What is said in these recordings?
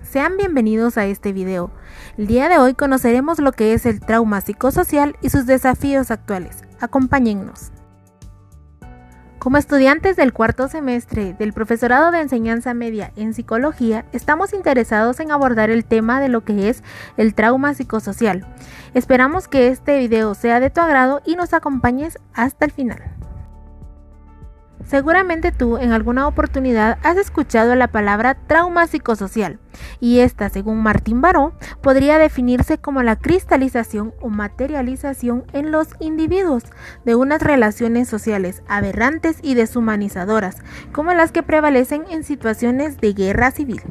sean bienvenidos a este video. El día de hoy conoceremos lo que es el trauma psicosocial y sus desafíos actuales. Acompáñennos. Como estudiantes del cuarto semestre del Profesorado de Enseñanza Media en Psicología, estamos interesados en abordar el tema de lo que es el trauma psicosocial. Esperamos que este video sea de tu agrado y nos acompañes hasta el final. Seguramente tú en alguna oportunidad has escuchado la palabra trauma psicosocial y esta, según Martín Baró, podría definirse como la cristalización o materialización en los individuos de unas relaciones sociales aberrantes y deshumanizadoras, como las que prevalecen en situaciones de guerra civil.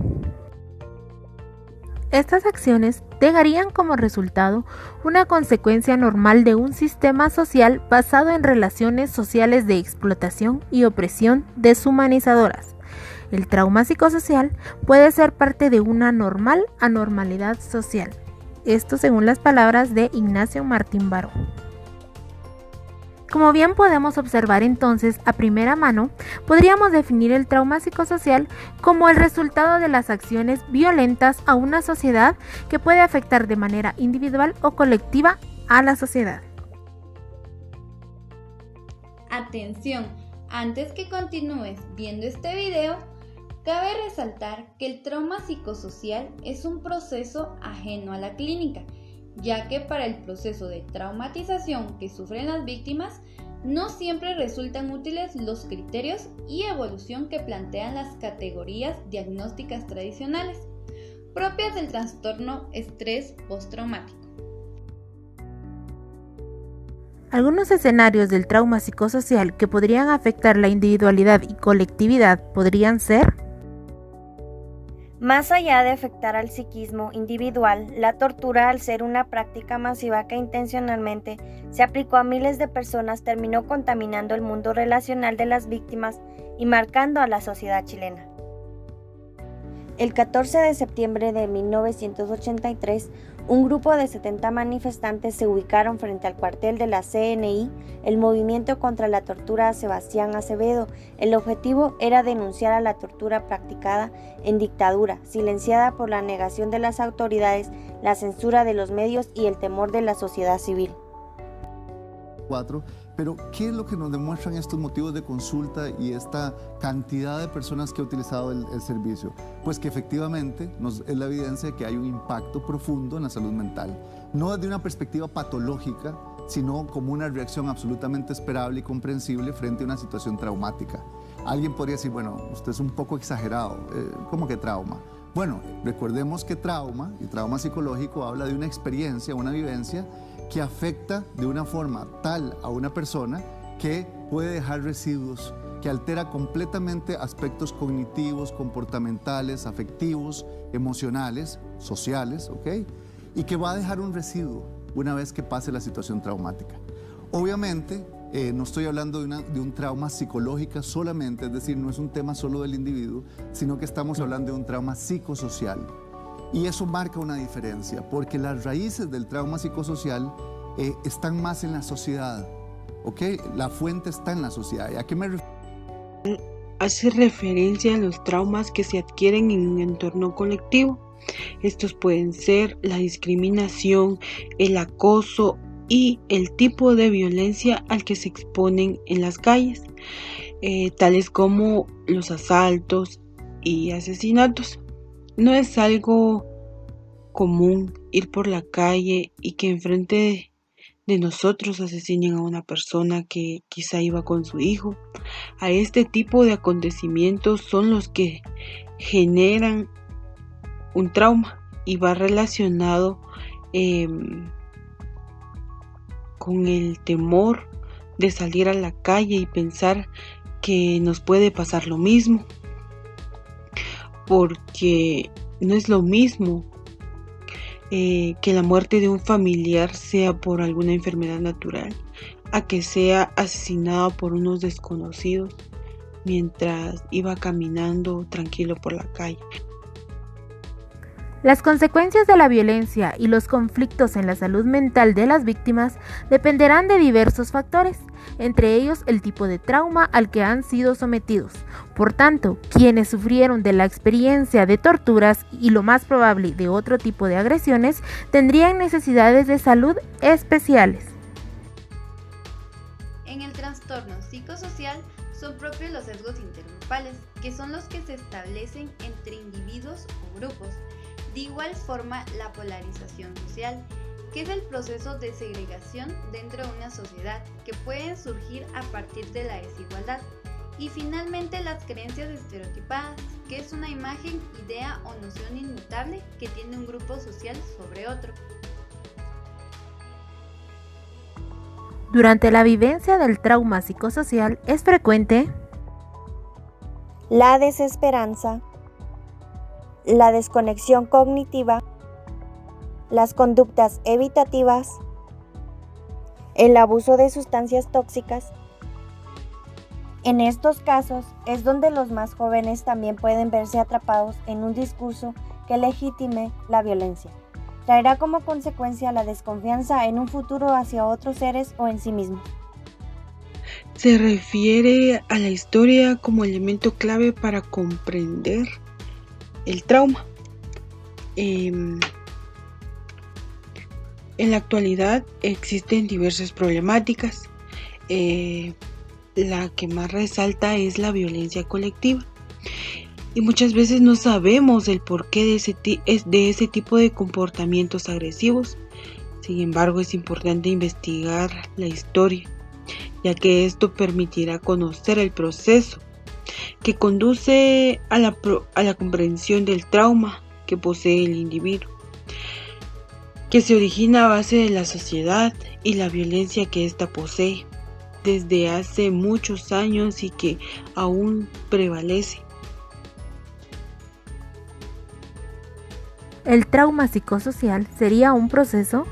Estas acciones dejarían como resultado una consecuencia normal de un sistema social basado en relaciones sociales de explotación y opresión deshumanizadoras. El trauma psicosocial puede ser parte de una normal anormalidad social. Esto según las palabras de Ignacio Martín Baró. Como bien podemos observar entonces a primera mano, podríamos definir el trauma psicosocial como el resultado de las acciones violentas a una sociedad que puede afectar de manera individual o colectiva a la sociedad. Atención, antes que continúes viendo este video, cabe resaltar que el trauma psicosocial es un proceso ajeno a la clínica, ya que para el proceso de traumatización que sufren las víctimas, no siempre resultan útiles los criterios y evolución que plantean las categorías diagnósticas tradicionales, propias del trastorno estrés postraumático. Algunos escenarios del trauma psicosocial que podrían afectar la individualidad y colectividad podrían ser: más allá de afectar al psiquismo individual, la tortura, al ser una práctica masiva que intencionalmente se aplicó a miles de personas, terminó contaminando el mundo relacional de las víctimas y marcando a la sociedad chilena. El 14 de septiembre de 1983, un grupo de 70 manifestantes se ubicaron frente al cuartel de la CNI, el Movimiento contra la Tortura Sebastián Acevedo. El objetivo era denunciar a la tortura practicada en dictadura, silenciada por la negación de las autoridades, la censura de los medios y el temor de la sociedad civil. Pero, ¿qué es lo que nos demuestran estos motivos de consulta y esta cantidad de personas que ha utilizado el servicio? Pues que efectivamente es la evidencia de que hay un impacto profundo en la salud mental, no desde una perspectiva patológica, sino como una reacción absolutamente esperable y comprensible frente a una situación traumática. Alguien podría decir, bueno, usted es un poco exagerado, ¿cómo que trauma? Bueno, recordemos que trauma y trauma psicológico habla de una experiencia, una vivencia que afecta de una forma tal a una persona que puede dejar residuos, que altera completamente aspectos cognitivos, comportamentales, afectivos, emocionales, sociales, ¿ok? Y que va a dejar un residuo una vez que pase la situación traumática. Obviamente, no estoy hablando de un trauma psicológico solamente, es decir, no es un tema solo del individuo, sino que estamos hablando de un trauma psicosocial. Y eso marca una diferencia, porque las raíces del trauma psicosocial están más en la sociedad, ¿ok? La fuente está en la sociedad. ¿Y a qué me refiero? Hace referencia a los traumas que se adquieren en un entorno colectivo. Estos pueden ser la discriminación, el acoso y el tipo de violencia al que se exponen en las calles, tales como los asaltos y asesinatos. No es algo común ir por la calle y que enfrente de nosotros asesinen a una persona que quizá iba con su hijo. A este tipo de acontecimientos son los que generan un trauma y va relacionado con el temor de salir a la calle y pensar que nos puede pasar lo mismo, porque no es lo mismo que la muerte de un familiar sea por alguna enfermedad natural a que sea asesinado por unos desconocidos mientras iba caminando tranquilo por la calle. Las consecuencias de la violencia y los conflictos en la salud mental de las víctimas dependerán de diversos factores entre ellos el tipo de trauma al que han sido sometidos. Por tanto, quienes sufrieron de la experiencia de torturas y lo más probable de otro tipo de agresiones tendrían necesidades de salud especiales. En el trastorno psicosocial son propios los sesgos intergrupales, que son los que se establecen entre individuos o grupos. De igual forma, la polarización social, que es el proceso de segregación dentro de una sociedad, que pueden surgir a partir de la desigualdad. Y finalmente, las creencias estereotipadas, que es una imagen, idea o noción inmutable que tiene un grupo social sobre otro. Durante la vivencia del trauma psicosocial es frecuente la desesperanza, la desconexión cognitiva, las conductas evitativas, el abuso de sustancias tóxicas. En estos casos es donde los más jóvenes también pueden verse atrapados en un discurso que legitime la violencia. Traerá como consecuencia la desconfianza en un futuro hacia otros seres o en sí mismos. Se refiere a la historia como elemento clave para comprender el trauma. En la actualidad existen diversas problemáticas. La que más resalta es la violencia colectiva. Y muchas veces no sabemos el porqué de ese tipo de comportamientos agresivos. Sin embargo, es importante investigar la historia, ya que esto permitirá conocer el proceso que conduce a la comprensión del trauma que posee el individuo, que se origina a base de la sociedad y la violencia que ésta posee desde hace muchos años y que aún prevalece. El trauma psicosocial sería un proceso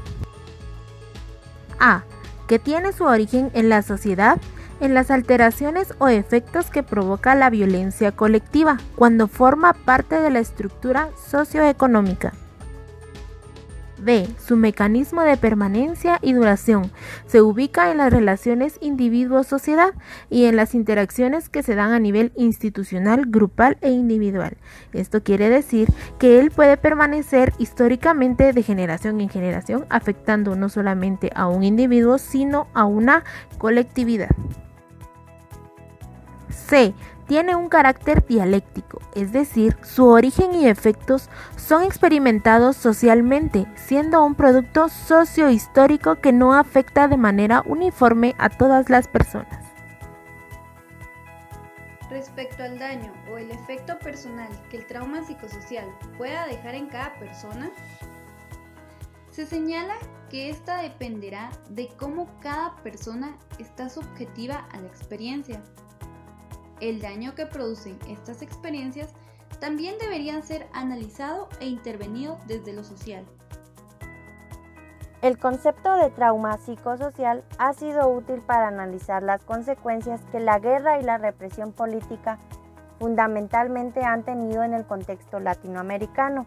A. que tiene su origen en la sociedad, en las alteraciones o efectos que provoca la violencia colectiva, cuando forma parte de la estructura socioeconómica. B. Su mecanismo de permanencia y duración se ubica en las relaciones individuo-sociedad y en las interacciones que se dan a nivel institucional, grupal e individual. Esto quiere decir que él puede permanecer históricamente de generación en generación, afectando no solamente a un individuo, sino a una colectividad. C. Tiene un carácter dialéctico, es decir, su origen y efectos son experimentados socialmente, siendo un producto sociohistórico que no afecta de manera uniforme a todas las personas. Respecto al daño o el efecto personal que el trauma psicosocial pueda dejar en cada persona, se señala que esta dependerá de cómo cada persona está subjetiva a la experiencia. El daño que producen estas experiencias también deberían ser analizado e intervenido desde lo social. El concepto de trauma psicosocial ha sido útil para analizar las consecuencias que la guerra y la represión política fundamentalmente han tenido en el contexto latinoamericano.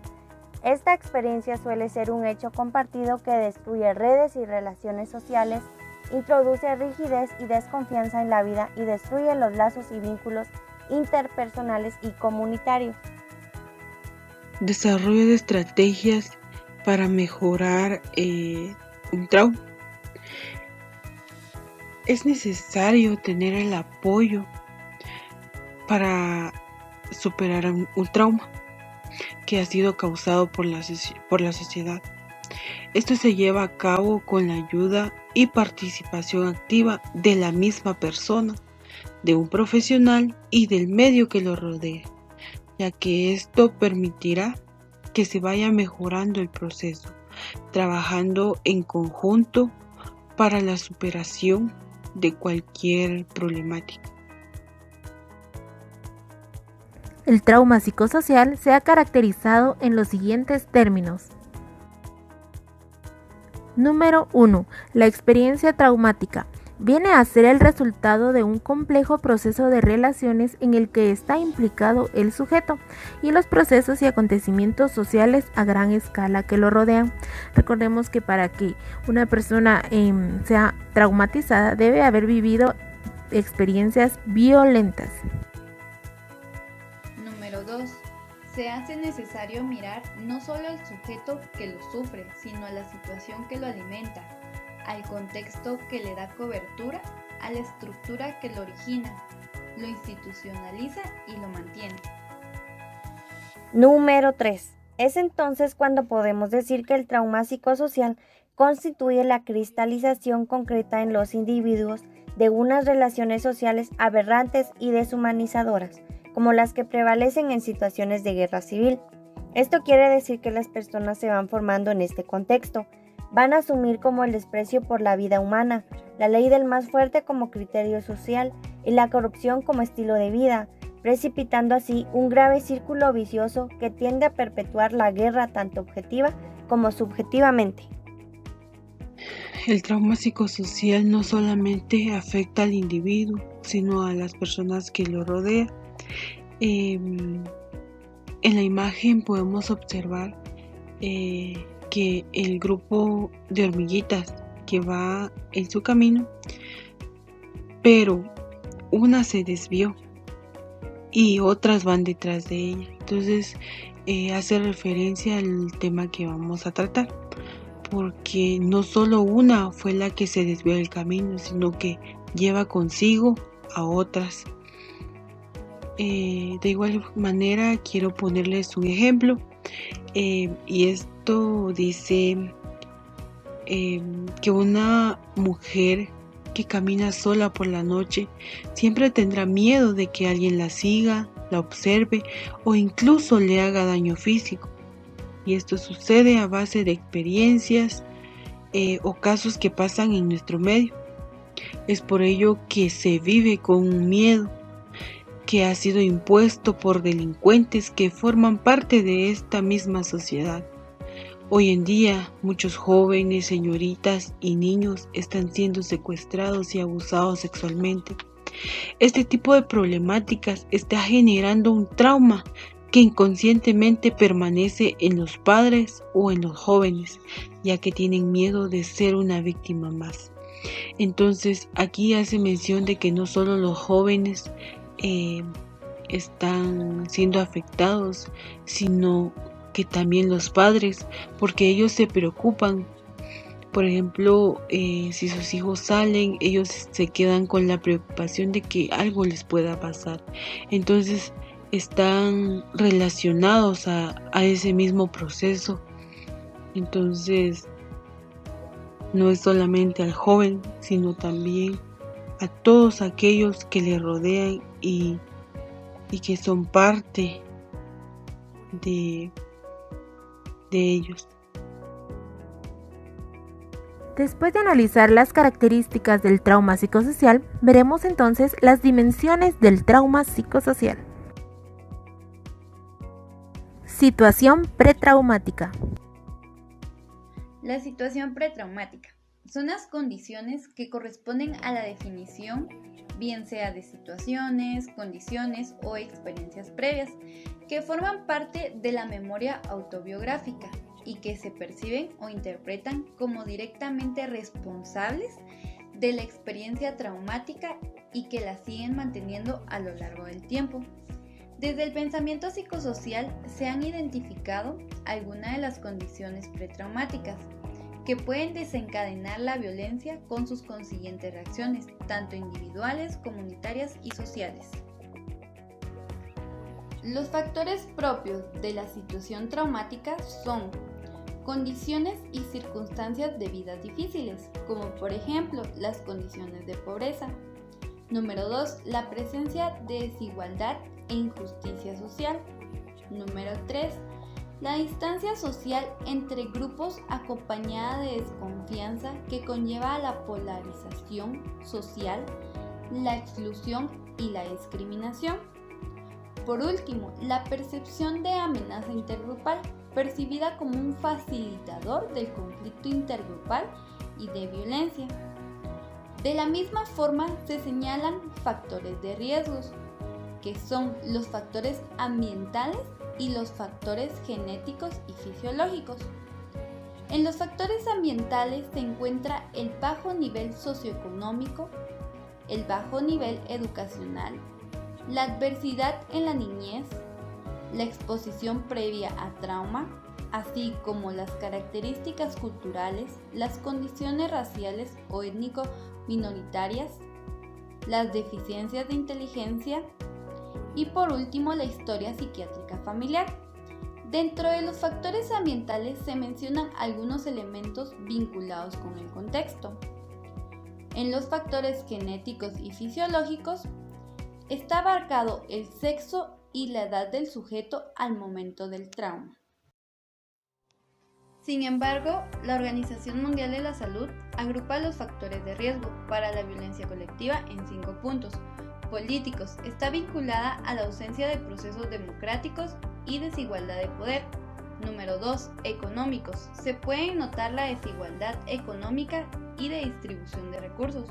Esta experiencia suele ser un hecho compartido que destruye redes y relaciones sociales, introduce rigidez y desconfianza en la vida y destruye los lazos y vínculos interpersonales y comunitarios. Desarrollo de estrategias para mejorar un trauma. Es necesario tener el apoyo para superar un trauma que ha sido causado por la sociedad. Esto se lleva a cabo con la ayuda y participación activa de la misma persona, de un profesional y del medio que lo rodea, ya que esto permitirá que se vaya mejorando el proceso, trabajando en conjunto para la superación de cualquier problemática. El trauma psicosocial se ha caracterizado en los siguientes términos. Número 1. La experiencia traumática. Viene a ser el resultado de un complejo proceso de relaciones en el que está implicado el sujeto y los procesos y acontecimientos sociales a gran escala que lo rodean. Recordemos que para que una persona sea traumatizada debe haber vivido experiencias violentas. Número 2. Se hace necesario mirar no solo al sujeto que lo sufre, sino a la situación que lo alimenta, al contexto que le da cobertura, a la estructura que lo origina, lo institucionaliza y lo mantiene. Número 3. Es entonces cuando podemos decir que el trauma psicosocial constituye la cristalización concreta en los individuos de unas relaciones sociales aberrantes y deshumanizadoras, como las que prevalecen en situaciones de guerra civil. Esto quiere decir que las personas se van formando en este contexto. Van a asumir como el desprecio por la vida humana, la ley del más fuerte como criterio social y la corrupción como estilo de vida, precipitando así un grave círculo vicioso que tiende a perpetuar la guerra tanto objetiva como subjetivamente. El trauma psicosocial no solamente afecta al individuo, sino a las personas que lo rodean. En la imagen podemos observar que el grupo de hormiguitas que va en su camino, pero una se desvió y otras van detrás de ella. Entonces hace referencia al tema que vamos a tratar, porque no solo una fue la que se desvió del camino, sino que lleva consigo a otras. De igual manera quiero ponerles un ejemplo, y esto dice que una mujer que camina sola por la noche siempre tendrá miedo de que alguien la siga, la observe o incluso le haga daño físico. Y esto sucede a base de experiencias o casos que pasan en nuestro medio. Es por ello que se vive con un miedo que ha sido impuesto por delincuentes que forman parte de esta misma sociedad. Hoy en día, muchos jóvenes, señoritas y niños están siendo secuestrados y abusados sexualmente. Este tipo de problemáticas está generando un trauma que inconscientemente permanece en los padres o en los jóvenes, ya que tienen miedo de ser una víctima más. Entonces, aquí hace mención de que no solo los jóvenes están siendo afectados, sino que también los padres, porque ellos se preocupan. Por ejemplo, si sus hijos salen, ellos se quedan con la preocupación de que algo les pueda pasar. Entonces están relacionados a ese mismo proceso. Entonces no es solamente al joven, sino también a todos aquellos que le rodean y que son parte de ellos. Después de analizar las características del trauma psicosocial, veremos entonces las dimensiones del trauma psicosocial. Situación pretraumática. La situación pretraumática son las condiciones que corresponden a la definición, bien sea de situaciones, condiciones o experiencias previas, que forman parte de la memoria autobiográfica y que se perciben o interpretan como directamente responsables de la experiencia traumática y que la siguen manteniendo a lo largo del tiempo. Desde el pensamiento psicosocial se han identificado algunas de las condiciones pretraumáticas que pueden desencadenar la violencia con sus consiguientes reacciones, tanto individuales, comunitarias y sociales. Los factores propios de la situación traumática son condiciones y circunstancias de vidas difíciles, como por ejemplo las condiciones de pobreza. Número 2, la presencia de desigualdad e injusticia social. Número 3, la distancia social entre grupos acompañada de desconfianza que conlleva a la polarización social, la exclusión y la discriminación. Por último, la percepción de amenaza intergrupal, percibida como un facilitador del conflicto intergrupal y de violencia. De la misma forma se señalan factores de riesgos, que son los factores ambientales y los factores genéticos y fisiológicos. En los factores ambientales se encuentra el bajo nivel socioeconómico, el bajo nivel educacional, la adversidad en la niñez, la exposición previa a trauma, así como las características culturales, las condiciones raciales o étnico-minoritarias, las deficiencias de inteligencia y por último la historia psiquiátrica familiar. Dentro de los factores ambientales se mencionan algunos elementos vinculados con el contexto. En los factores genéticos y fisiológicos está abarcado el sexo y la edad del sujeto al momento del trauma. Sin embargo, la Organización Mundial de la Salud agrupa los factores de riesgo para la violencia colectiva en 5 puntos. Políticos, está vinculada a la ausencia de procesos democráticos y desigualdad de poder. Número 2. Económicos. Se puede notar la desigualdad económica y de distribución de recursos.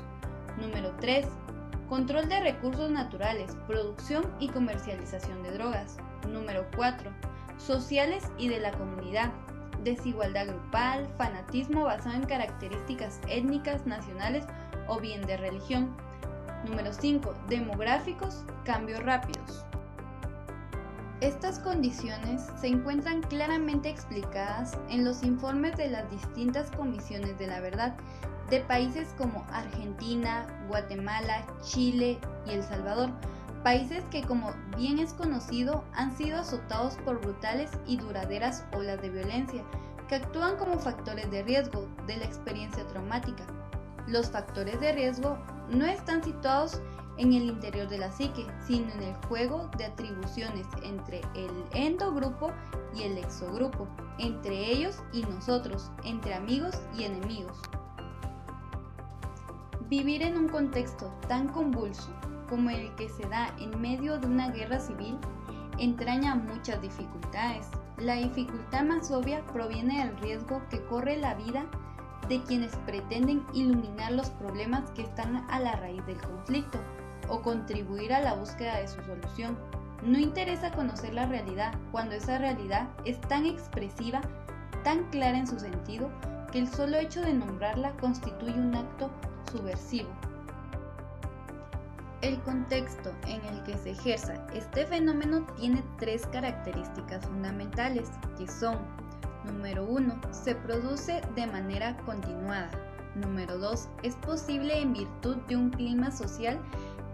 Número 3. Control de recursos naturales, producción y comercialización de drogas. Número 4. Sociales y de la comunidad. Desigualdad grupal, fanatismo basado en características étnicas, nacionales o bien de religión. Número 5. Demográficos, cambios rápidos. Estas condiciones se encuentran claramente explicadas en los informes de las distintas comisiones de la verdad de países como Argentina, Guatemala, Chile y El Salvador, países que, como bien es conocido, han sido azotados por brutales y duraderas olas de violencia que actúan como factores de riesgo de la experiencia traumática. Los factores de riesgo no están situados en el interior de la psique, sino en el juego de atribuciones entre el endogrupo y el exogrupo, entre ellos y nosotros, entre amigos y enemigos. Vivir en un contexto tan convulso como el que se da en medio de una guerra civil entraña muchas dificultades. La dificultad más obvia proviene del riesgo que corre la vida de quienes pretenden iluminar los problemas que están a la raíz del conflicto o contribuir a la búsqueda de su solución. No interesa conocer la realidad cuando esa realidad es tan expresiva, tan clara en su sentido, que el solo hecho de nombrarla constituye un acto subversivo. El contexto en el que se ejerza este fenómeno tiene 3 características fundamentales, que son: número 1, se produce de manera continuada. Número 2, es posible en virtud de un clima social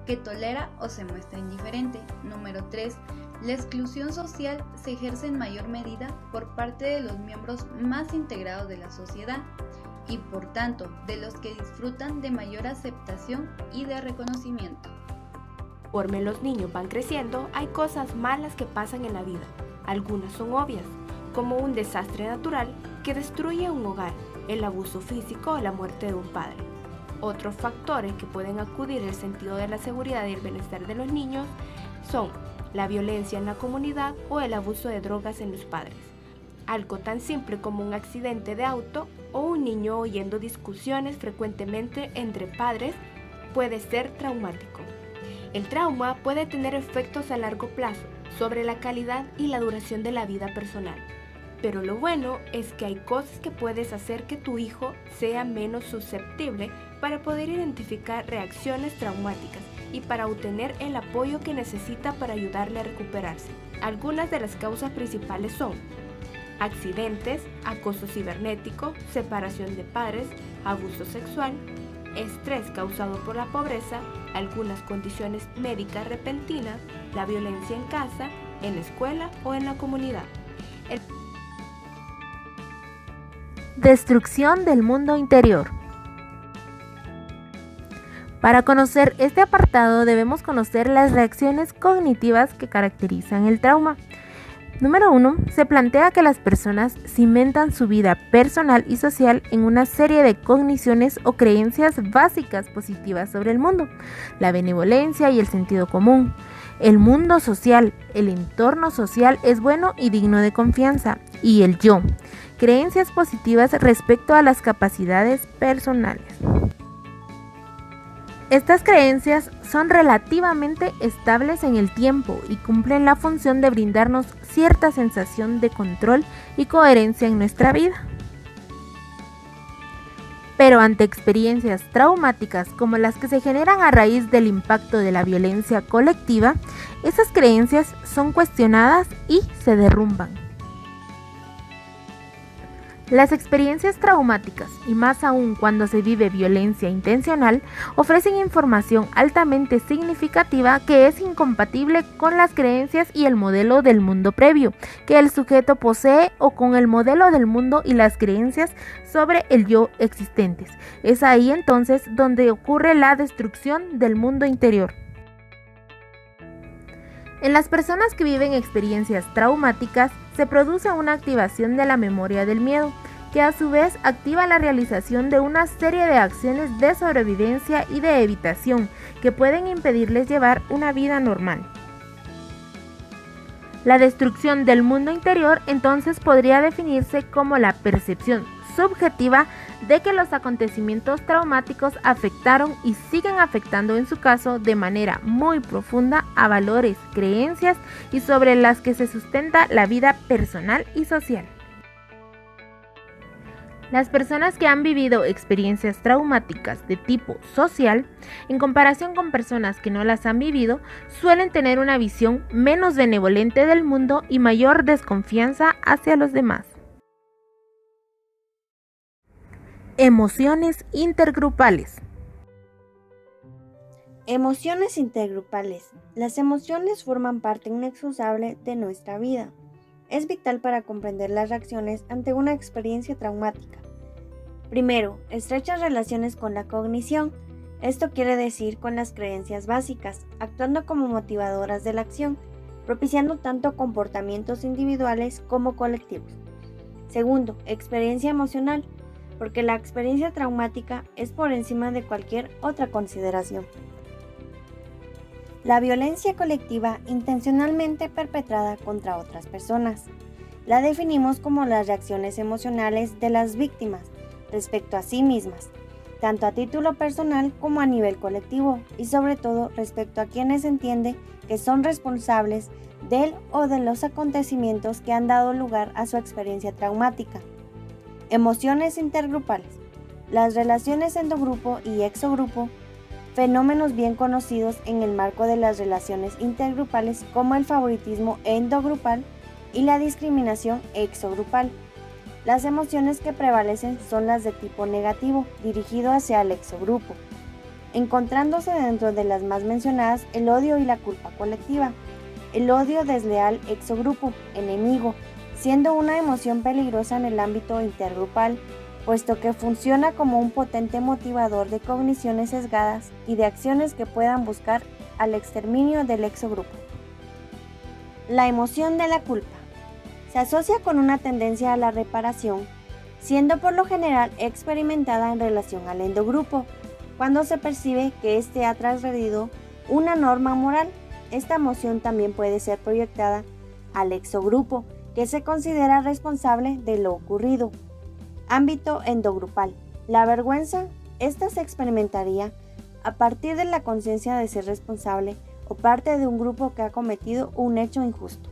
que tolera o se muestra indiferente. Número 3, la exclusión social se ejerce en mayor medida por parte de los miembros más integrados de la sociedad y por tanto de los que disfrutan de mayor aceptación y de reconocimiento. Conforme los niños van creciendo, hay cosas malas que pasan en la vida. Algunas son obvias, como un desastre natural que destruye un hogar, el abuso físico o la muerte de un padre. Otros factores que pueden acudir al sentido de la seguridad y el bienestar de los niños son la violencia en la comunidad o el abuso de drogas en los padres. Algo tan simple como un accidente de auto o un niño oyendo discusiones frecuentemente entre padres puede ser traumático. El trauma puede tener efectos a largo plazo sobre la calidad y la duración de la vida personal. Pero lo bueno es que hay cosas que puedes hacer que tu hijo sea menos susceptible para poder identificar reacciones traumáticas y para obtener el apoyo que necesita para ayudarle a recuperarse. Algunas de las causas principales son accidentes, acoso cibernético, separación de padres, abuso sexual, estrés causado por la pobreza, algunas condiciones médicas repentinas, la violencia en casa, en la escuela o en la comunidad. Destrucción del mundo interior. Para conocer este apartado debemos conocer las reacciones cognitivas que caracterizan el trauma. Número 1. Se plantea que las personas cimentan su vida personal y social en una serie de cogniciones o creencias básicas positivas sobre el mundo, la benevolencia y el sentido común. El mundo social, el entorno social es bueno y digno de confianza. Y el yo, creencias positivas respecto a las capacidades personales. Estas creencias son relativamente estables en el tiempo y cumplen la función de brindarnos cierta sensación de control y coherencia en nuestra vida. Pero ante experiencias traumáticas como las que se generan a raíz del impacto de la violencia colectiva, esas creencias son cuestionadas y se derrumban. Las experiencias traumáticas, y más aún cuando se vive violencia intencional, ofrecen información altamente significativa que es incompatible con las creencias y el modelo del mundo previo que el sujeto posee o con el modelo del mundo y las creencias sobre el yo existentes. Es ahí entonces donde ocurre la destrucción del mundo interior. En las personas que viven experiencias traumáticas se produce una activación de la memoria del miedo, que a su vez activa la realización de una serie de acciones de sobrevivencia y de evitación que pueden impedirles llevar una vida normal. La destrucción del mundo interior entonces podría definirse como la percepción subjetiva de que los acontecimientos traumáticos afectaron y siguen afectando en su caso de manera muy profunda a valores, creencias y sobre las que se sustenta la vida personal y social. Las personas que han vivido experiencias traumáticas de tipo social, en comparación con personas que no las han vivido, suelen tener una visión menos benevolente del mundo y mayor desconfianza hacia los demás. Emociones intergrupales. Emociones intergrupales. Las emociones forman parte inexcusable de nuestra vida. Es vital para comprender las reacciones ante una experiencia traumática. Primero, estrechas relaciones con la cognición. Esto quiere decir con las creencias básicas, actuando como motivadoras de la acción, propiciando tanto comportamientos individuales como colectivos. Segundo, experiencia emocional, porque la experiencia traumática es por encima de cualquier otra consideración. La violencia colectiva intencionalmente perpetrada contra otras personas. La definimos como las reacciones emocionales de las víctimas respecto a sí mismas, tanto a título personal como a nivel colectivo, y sobre todo respecto a quienes entiende que son responsables del o de los acontecimientos que han dado lugar a su experiencia traumática. Emociones intergrupales. Las relaciones endogrupo y exogrupo, fenómenos bien conocidos en el marco de las relaciones intergrupales como el favoritismo endogrupal y la discriminación exogrupal. Las emociones que prevalecen son las de tipo negativo, dirigido hacia el exogrupo, encontrándose dentro de las más mencionadas el odio y la culpa colectiva. El odio desleal exogrupo, enemigo, siendo una emoción peligrosa en el ámbito intergrupal, puesto que funciona como un potente motivador de cogniciones sesgadas y de acciones que puedan buscar al exterminio del exogrupo. La emoción de la culpa se asocia con una tendencia a la reparación, siendo por lo general experimentada en relación al endogrupo, cuando se percibe que éste ha transgredido una norma moral. Esta emoción también puede ser proyectada al exogrupo, que se considera responsable de lo ocurrido. Ámbito endogrupal. La vergüenza, esta se experimentaría a partir de la conciencia de ser responsable o parte de un grupo que ha cometido un hecho injusto.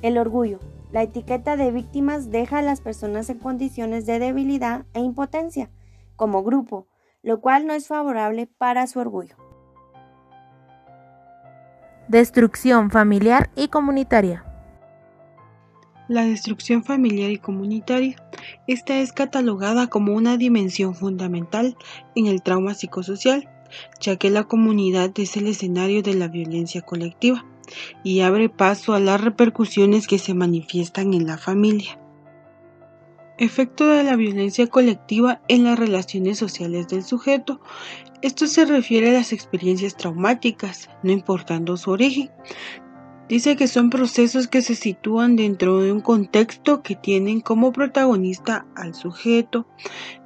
El orgullo. La etiqueta de víctimas deja a las personas en condiciones de debilidad e impotencia como grupo, lo cual no es favorable para su orgullo. Destrucción familiar y comunitaria. La destrucción familiar y comunitaria. Esta es catalogada como una dimensión fundamental en el trauma psicosocial, ya que la comunidad es el escenario de la violencia colectiva y abre paso a las repercusiones que se manifiestan en la familia. Efecto de la violencia colectiva en las relaciones sociales del sujeto. Esto se refiere a las experiencias traumáticas, no importando su origen. Dice que son procesos que se sitúan dentro de un contexto que tienen como protagonista al sujeto.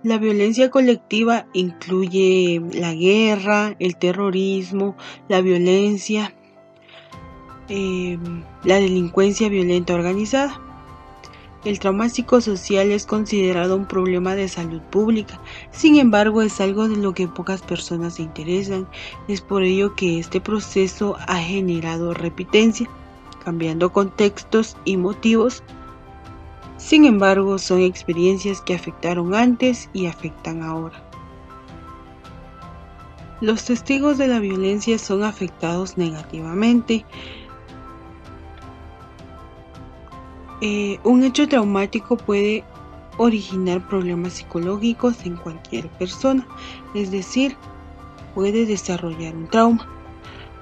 La violencia colectiva incluye la guerra, el terrorismo, la violencia, la delincuencia violenta organizada. El trauma psicosocial es considerado un problema de salud pública, sin embargo es algo de lo que pocas personas se interesan. Es por ello que este proceso ha generado repitencia, cambiando contextos y motivos. Sin embargo, son experiencias que afectaron antes y afectan ahora. Los testigos de la violencia son afectados negativamente. Un hecho traumático puede originar problemas psicológicos en cualquier persona, es decir, puede desarrollar un trauma.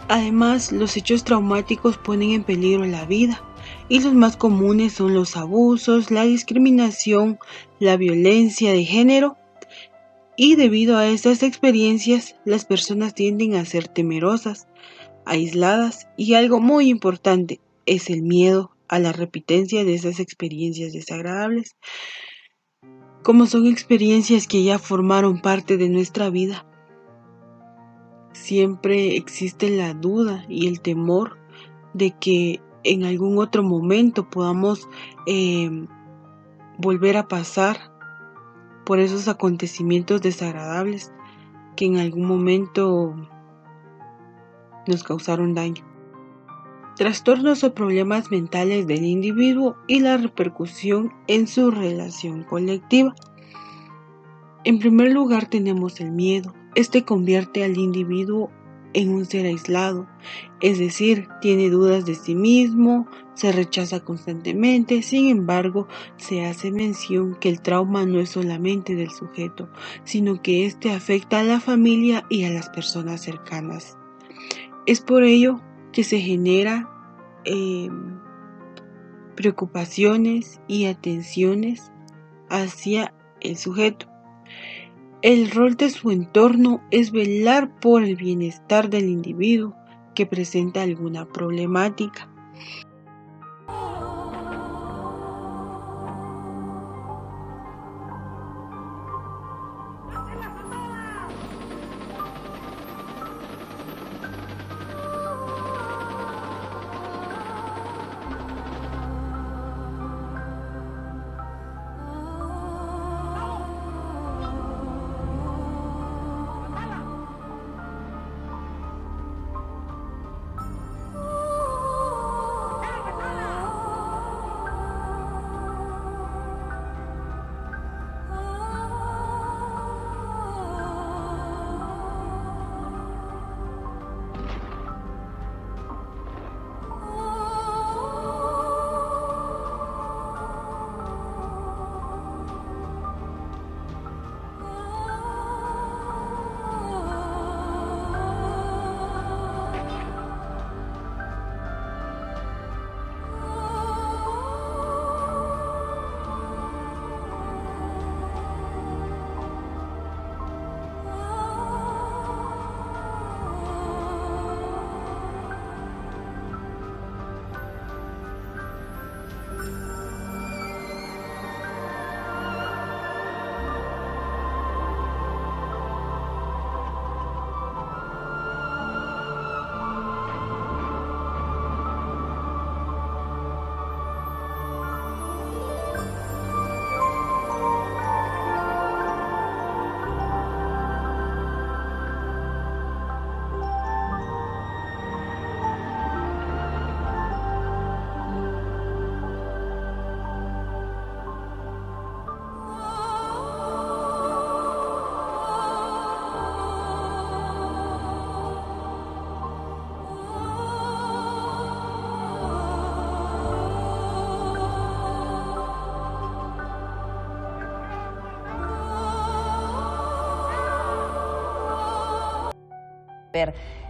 Además, los hechos traumáticos ponen en peligro la vida, y los más comunes son los abusos, la discriminación, la violencia de género, y debido a estas experiencias, las personas tienden a ser temerosas, aisladas, y algo muy importante es el miedo a la repitencia de esas experiencias desagradables. Como son experiencias que ya formaron parte de nuestra vida, siempre existe la duda y el temor de que en algún otro momento podamos volver a pasar por esos acontecimientos desagradables que en algún momento nos causaron daño. Trastornos o problemas mentales del individuo y la repercusión en su relación colectiva. En primer lugar tenemos el miedo. Este convierte al individuo en un ser aislado, es decir, tiene dudas de sí mismo, se rechaza constantemente. Sin embargo, se hace mención que el trauma no es solamente del sujeto, sino que este afecta a la familia y a las personas cercanas. Es por ello que se genera preocupaciones y atenciones hacia el sujeto. El rol de su entorno es velar por el bienestar del individuo que presenta alguna problemática.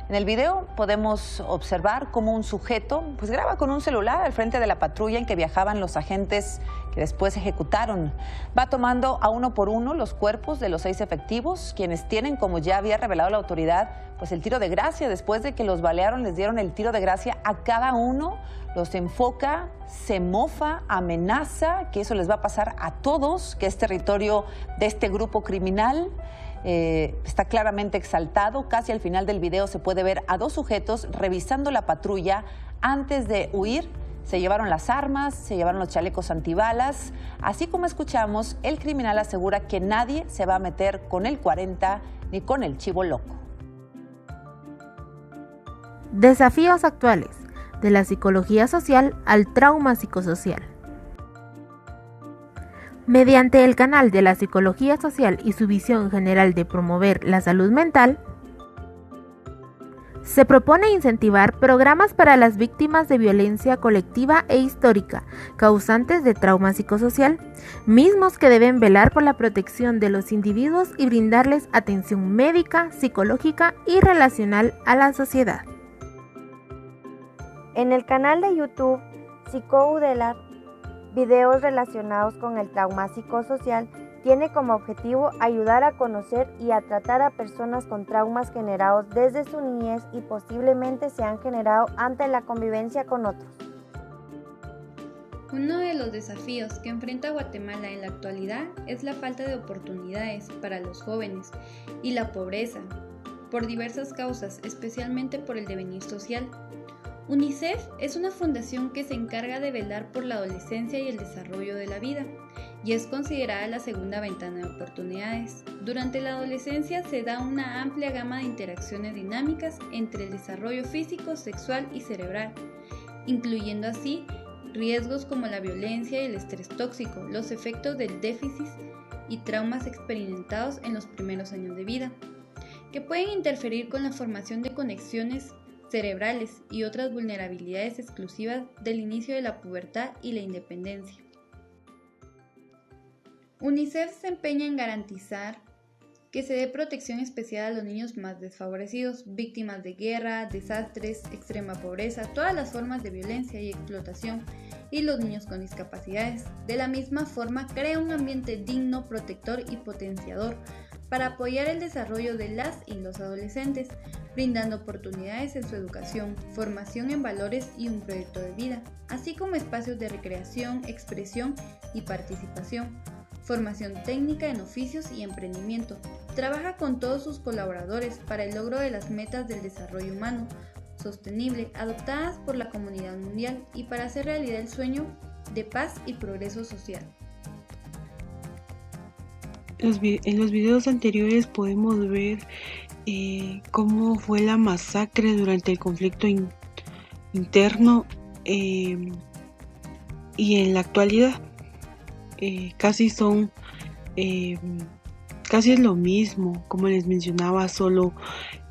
En el video podemos observar cómo un sujeto graba con un celular al frente de la patrulla en que viajaban los agentes que después ejecutaron. Va tomando a uno por uno los cuerpos de los 6 efectivos, quienes tienen, como ya había revelado la autoridad, el tiro de gracia. Después de que los balearon, les dieron el tiro de gracia a cada uno. Los enfoca, se mofa, amenaza que eso les va a pasar a todos, que es territorio de este grupo criminal. Está claramente exaltado. Casi al final del video se puede ver a 2 sujetos revisando la patrulla antes de huir Se llevaron las armas, se llevaron los chalecos antibalas. Así como escuchamos, el criminal asegura que nadie se va a meter con el 40 ni con el chivo loco. Desafíos actuales, de la psicología social al trauma psicosocial. Mediante el canal de la psicología social y su visión general de promover la salud mental, se propone incentivar programas para las víctimas de violencia colectiva e histórica, causantes de trauma psicosocial, mismos que deben velar por la protección de los individuos y brindarles atención médica, psicológica y relacional a la sociedad. En el canal de YouTube Psicoudelar, videos relacionados con el trauma psicosocial tiene como objetivo ayudar a conocer y a tratar a personas con traumas generados desde su niñez y posiblemente se han generado ante la convivencia con otros. Uno de los desafíos que enfrenta Guatemala en la actualidad es la falta de oportunidades para los jóvenes y la pobreza, por diversas causas, especialmente por el devenir social. UNICEF es una fundación que se encarga de velar por la adolescencia y el desarrollo de la vida, y es considerada la segunda ventana de oportunidades. Durante la adolescencia se da una amplia gama de interacciones dinámicas entre el desarrollo físico, sexual y cerebral, incluyendo así riesgos como la violencia y el estrés tóxico, los efectos del déficit y traumas experimentados en los primeros años de vida, que pueden interferir con la formación de conexiones cerebrales y otras vulnerabilidades exclusivas del inicio de la pubertad y la independencia. UNICEF se empeña en garantizar que se dé protección especial a los niños más desfavorecidos, víctimas de guerra, desastres, extrema pobreza, todas las formas de violencia y explotación, y los niños con discapacidades. De la misma forma, crea un ambiente digno, protector y potenciador para apoyar el desarrollo de las y los adolescentes, brindando oportunidades en su educación, formación en valores y un proyecto de vida, así como espacios de recreación, expresión y participación, formación técnica en oficios y emprendimiento. Trabaja con todos sus colaboradores para el logro de las metas del desarrollo humano sostenible adoptadas por la comunidad mundial y para hacer realidad el sueño de paz y progreso social. En los videos anteriores podemos ver cómo fue la masacre durante el conflicto interno y en la actualidad casi es lo mismo. Como les mencionaba, solo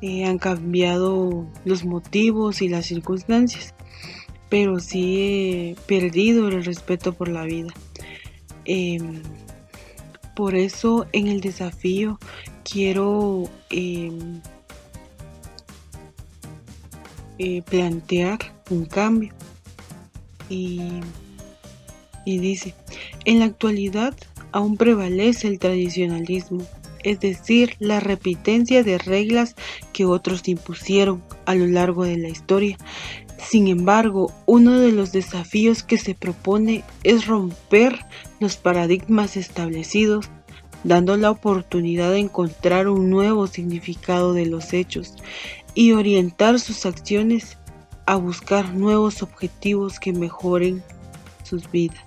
han cambiado los motivos y las circunstancias, pero sí he perdido el respeto por la vida. Por eso en el desafío quiero plantear un cambio y dice: en la actualidad aún prevalece el tradicionalismo, es decir, la repitencia de reglas que otros impusieron a lo largo de la historia. Sin embargo, uno de los desafíos que se propone es romper los paradigmas establecidos, dando la oportunidad de encontrar un nuevo significado de los hechos y orientar sus acciones a buscar nuevos objetivos que mejoren sus vidas.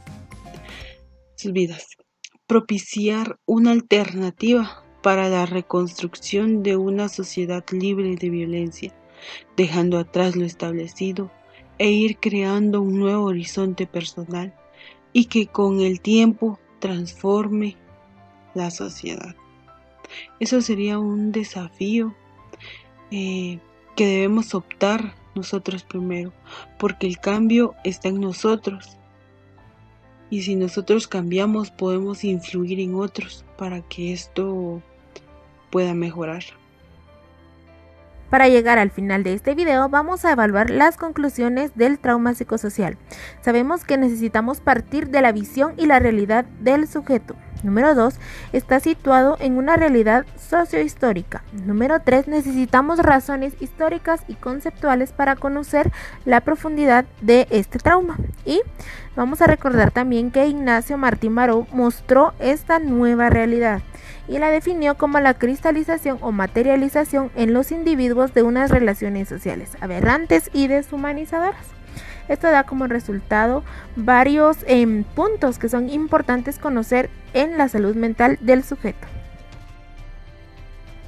Propiciar una alternativa para la reconstrucción de una sociedad libre de violencia, dejando atrás lo establecido e ir creando un nuevo horizonte personal y que con el tiempo transforme la sociedad. Eso sería un desafío que debemos optar nosotros primero, porque el cambio está en nosotros. Y si nosotros cambiamos, podemos influir en otros para que esto pueda mejorar. Para llegar al final de este video, vamos a evaluar las conclusiones del trauma psicosocial. Sabemos que necesitamos partir de la visión y la realidad del sujeto. Número 2, está situado en una realidad sociohistórica. Número 3, necesitamos razones históricas y conceptuales para conocer la profundidad de este trauma. Y vamos a recordar también que Ignacio Martín Baró mostró esta nueva realidad y la definió como la cristalización o materialización en los individuos de unas relaciones sociales aberrantes y deshumanizadoras. Esto da como resultado varios puntos que son importantes conocer en la salud mental del sujeto.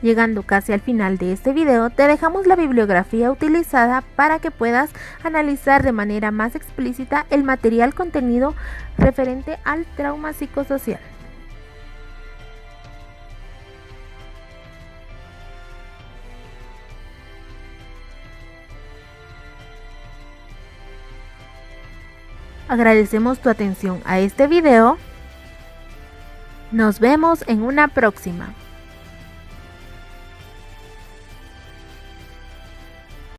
Llegando casi al final de este video, te dejamos la bibliografía utilizada para que puedas analizar de manera más explícita el material contenido referente al trauma psicosocial. Agradecemos tu atención a este video. Nos vemos en una próxima.